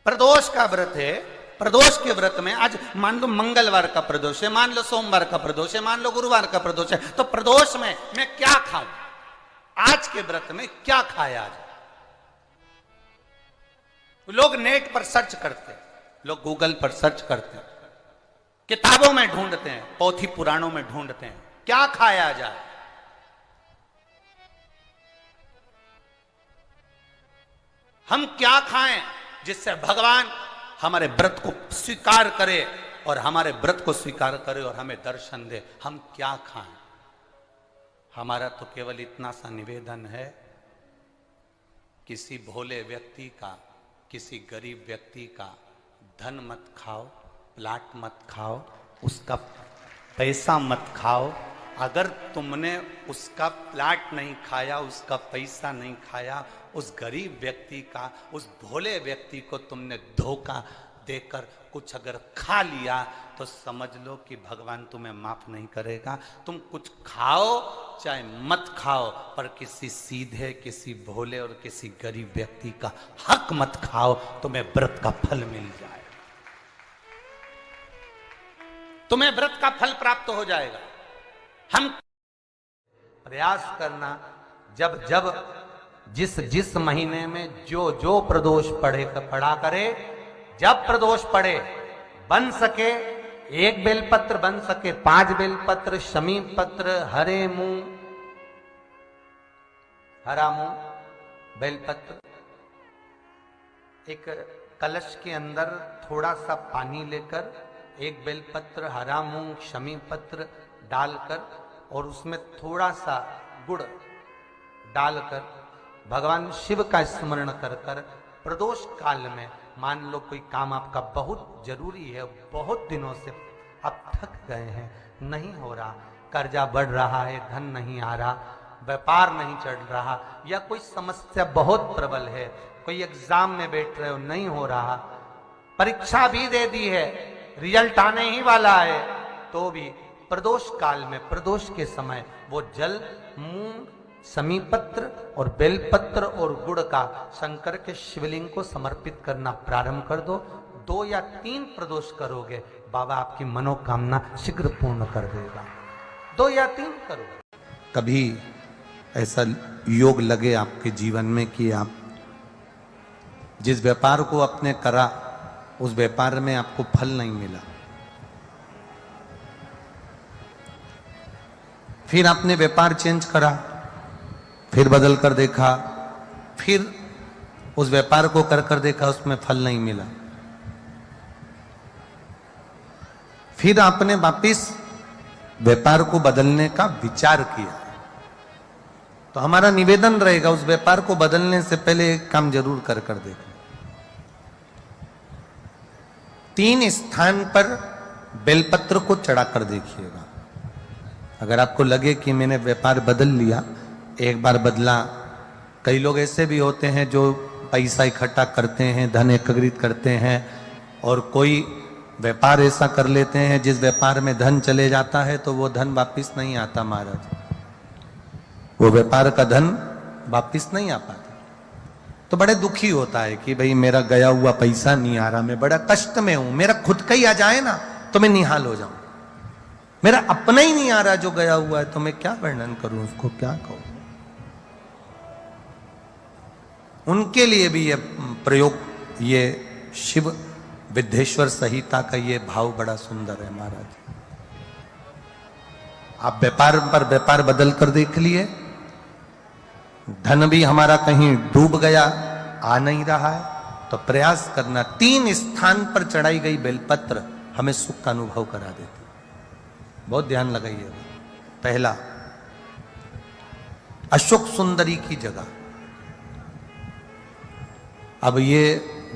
प्रदोष का व्रत है, प्रदोष के व्रत में आज मान लो मंगलवार का प्रदोष है, मान लो सोमवार का प्रदोष है, मान लो गुरुवार का प्रदोष है, तो प्रदोष में मैं क्या खाऊं? आज के व्रत में क्या खाया जाए? लोग नेट पर सर्च करते हैं, लोग गूगल पर सर्च करते हैं, किताबों में ढूंढते हैं, पोथी पुराणों में ढूंढते हैं, क्या खाया जाए? हम क्या खाएं जिससे भगवान हमारे व्रत को स्वीकार करे और हमारे व्रत को स्वीकार करे और हमें दर्शन दे? हम क्या खाएं? हमारा तो केवल इतना सा निवेदन है, किसी भोले व्यक्ति का, किसी गरीब व्यक्ति का धन मत खाओ, प्लाट मत खाओ, उसका पैसा मत खाओ। अगर तुमने उसका प्लाट नहीं खाया, उसका पैसा नहीं खाया, उस गरीब व्यक्ति का, उस भोले व्यक्ति को तुमने धोखा देकर कुछ अगर खा लिया तो समझ लो कि भगवान तुम्हें माफ नहीं करेगा। तुम कुछ खाओ चाहे मत खाओ, पर किसी सीधे, किसी भोले और किसी गरीब व्यक्ति का हक मत खाओ, तुम्हें व्रत का फल मिल जाए, तुम्हें व्रत का फल प्राप्त हो जाएगा। हम प्रयास करना, जब जब जिस जिस महीने में जो जो प्रदोष पड़ा करे, जब प्रदोष पड़े, बन सके 1 बेलपत्र, बन सके 5 बेलपत्र, शमी पत्र, हरे मुंह, हरा मुंह, बेलपत्र, एक कलश के अंदर थोड़ा सा पानी लेकर 1 बेलपत्र, हरा मूंग, शमी पत्र डालकर और उसमें थोड़ा सा गुड़ डालकर भगवान शिव का स्मरण कर कर प्रदोष काल में, मान लो कोई काम आपका बहुत जरूरी है, बहुत दिनों से आप थक गए हैं, नहीं हो रहा, कर्जा बढ़ रहा है, धन नहीं आ रहा, व्यापार नहीं चढ़ रहा, या कोई समस्या बहुत प्रबल है, कोई एग्जाम में बैठ रहे हो नहीं हो रहा, परीक्षा भी दे दी है, रिजल्ट आने ही वाला है, तो भी प्रदोष काल में, प्रदोष के समय वो जल, मूंग, समीपत्र और बेलपत्र और गुड़ का शंकर के शिवलिंग को समर्पित करना प्रारंभ कर दो। 2 या 3 प्रदोष करोगे, बाबा आपकी मनोकामना शीघ्र पूर्ण कर देगा। 2 या 3 करो। कभी ऐसा योग लगे आपके जीवन में कि आप जिस व्यापार को आपने करा, उस व्यापार में आपको फल नहीं मिला, फिर आपने व्यापार चेंज करा, फिर बदल कर देखा, फिर उस व्यापार को कर कर देखा, उसमें फल नहीं मिला, फिर आपने वापिस व्यापार को बदलने का विचार किया, तो हमारा निवेदन रहेगा उस व्यापार को बदलने से पहले एक काम जरूर कर कर देखना। 3 स्थान पर बेलपत्र को चढ़ा कर देखिएगा। अगर आपको लगे कि मैंने व्यापार बदल लिया, एक बार बदला, कई लोग ऐसे भी होते हैं जो पैसा इकट्ठा करते हैं, धन एकत्रित करते हैं, और कोई व्यापार ऐसा कर लेते हैं जिस व्यापार में धन चले जाता है तो वो धन वापिस नहीं आता महाराज, वो व्यापार का धन वापिस नहीं आ पाता, तो बड़े दुखी होता है कि भाई मेरा गया हुआ पैसा नहीं आ रहा, मैं बड़ा कष्ट में हूं, मेरा खुद का ही आ जाए ना तो मैं निहाल हो जाऊं, मेरा अपना ही नहीं आ रहा जो गया हुआ है, तो मैं क्या वर्णन करूं, उसको क्या कहूं। उनके लिए भी ये प्रयोग, ये शिव विद्येश्वर संहिता का ये भाव बड़ा सुंदर है महाराज। आप व्यापार पर व्यापार बदल कर देख लिए, धन भी हमारा कहीं डूब गया, आ नहीं रहा है, तो प्रयास करना 3 स्थान पर चढ़ाई गई बेलपत्र हमें सुख का अनुभव करा देती। बहुत ध्यान लगाइए। पहला, अशोक सुंदरी की जगह। अब ये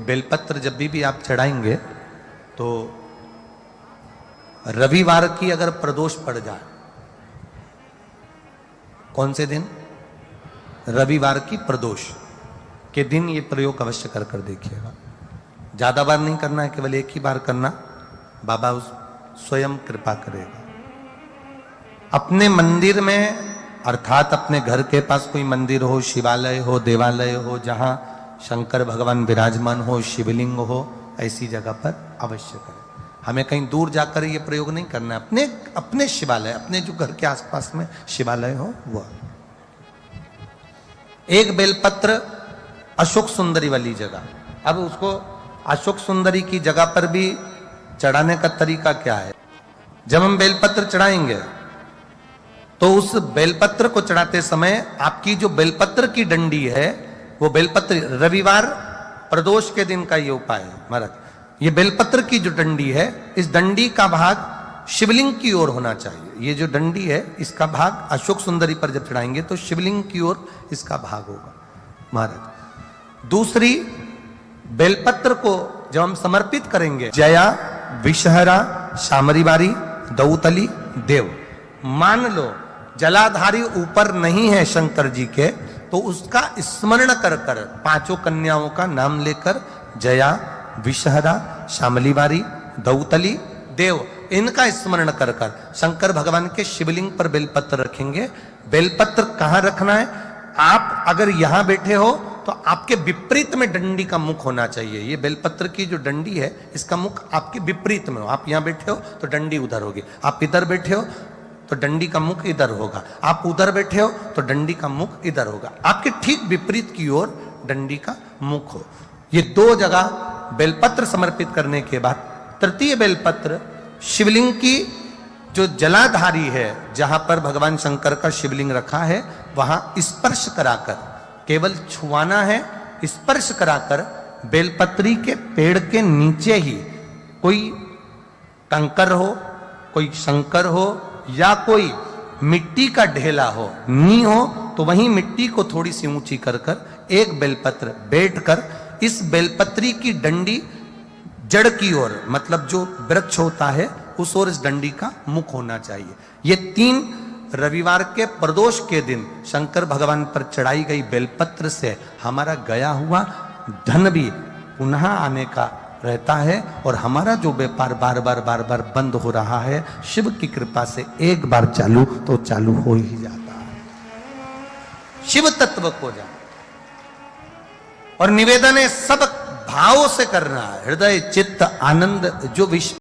बेलपत्र जब भी आप चढ़ाएंगे तो रविवार की अगर प्रदोष पड़ जाए, कौन से दिन? रविवार की प्रदोष के दिन ये प्रयोग अवश्य कर कर देखिएगा। ज्यादा बार नहीं करना है, केवल एक ही बार करना, बाबा उस स्वयं कृपा करेगा। अपने मंदिर में, अर्थात अपने घर के पास कोई मंदिर हो, शिवालय हो, देवालय हो, जहां शंकर भगवान विराजमान हो, शिवलिंग हो, ऐसी जगह पर अवश्य करें। हमें कहीं दूर जाकर ये प्रयोग नहीं करना है, अपने अपने शिवालय, अपने जो घर के आसपास में शिवालय हो वो। एक बेलपत्र अशोक सुंदरी वाली जगह, अब उसको अशोक सुंदरी की जगह पर भी चढ़ाने का तरीका क्या है? जब हम बेलपत्र चढ़ाएंगे तो उस बेलपत्र को चढ़ाते समय आपकी जो बेलपत्र की डंडी है वो बेलपत्र, रविवार प्रदोष के दिन का ये उपाय है महाराज, ये बेलपत्र की जो डंडी है इस डंडी का भाग शिवलिंग की ओर होना चाहिए। ये जो डंडी है इसका भाग अशोक सुंदरी पर जब चढ़ाएंगे तो शिवलिंग की ओर इसका भाग होगा महाराज। दूसरी, बेलपत्र को जब हम समर्पित करेंगे, जया, विषहरा, शामरीवारी, दौतली, देव, मान लो जलाधारी ऊपर नहीं है शंकर जी के, तो उसका स्मरण कर कर पांचों कन्याओं का नाम लेकर जया, विषहरा, शामलीवारी, दौतली, देव, इनका स्मरण कर कर शंकर भगवान के शिवलिंग पर बेलपत्र रखेंगे। बेलपत्र कहां रखना है? आप अगर यहां बैठे हो तो आपके विपरीत में डंडी का मुख होना चाहिए। ये बेलपत्र की जो डंडी है इसका मुख आपके विपरीत में हो। आप यहां बैठे हो तो डंडी उधर होगी, आप इधर बैठे हो तो डंडी का मुख इधर होगा, आप उधर बैठे हो तो डंडी का मुख इधर होगा, आपके ठीक विपरीत की ओर डंडी का मुख हो। ये दो जगह बेलपत्र समर्पित करने के बाद तृतीय बेलपत्र शिवलिंग की जो जलाधारी है, जहां पर भगवान शंकर का शिवलिंग रखा है वहां स्पर्श कराकर, केवल छुआना है, स्पर्श कराकर बेलपत्री के पेड़ के नीचे ही कोई कंकर हो, कोई शंकर हो या कोई मिट्टी का ढेला हो, नी हो, तो वहीं मिट्टी को थोड़ी सी ऊंची कर कर एक बेलपत्र बैठकर इस बेलपत्री की डंडी जड़ की ओर, मतलब जो वृक्ष होता है उस ओर इस डंडी का मुख होना चाहिए। ये 3 रविवार के प्रदोष के दिन शंकर भगवान पर चढ़ाई गई बेलपत्र से हमारा गया हुआ धन भी पुनः आने का रहता है और हमारा जो व्यापार बार बार बंद हो रहा है, शिव की कृपा से एक बार चालू तो चालू हो ही जाता है। शिव तत्व को जान और निवेदन है सब भाव से करना है, हृदय चित्त आनंद जो विश्व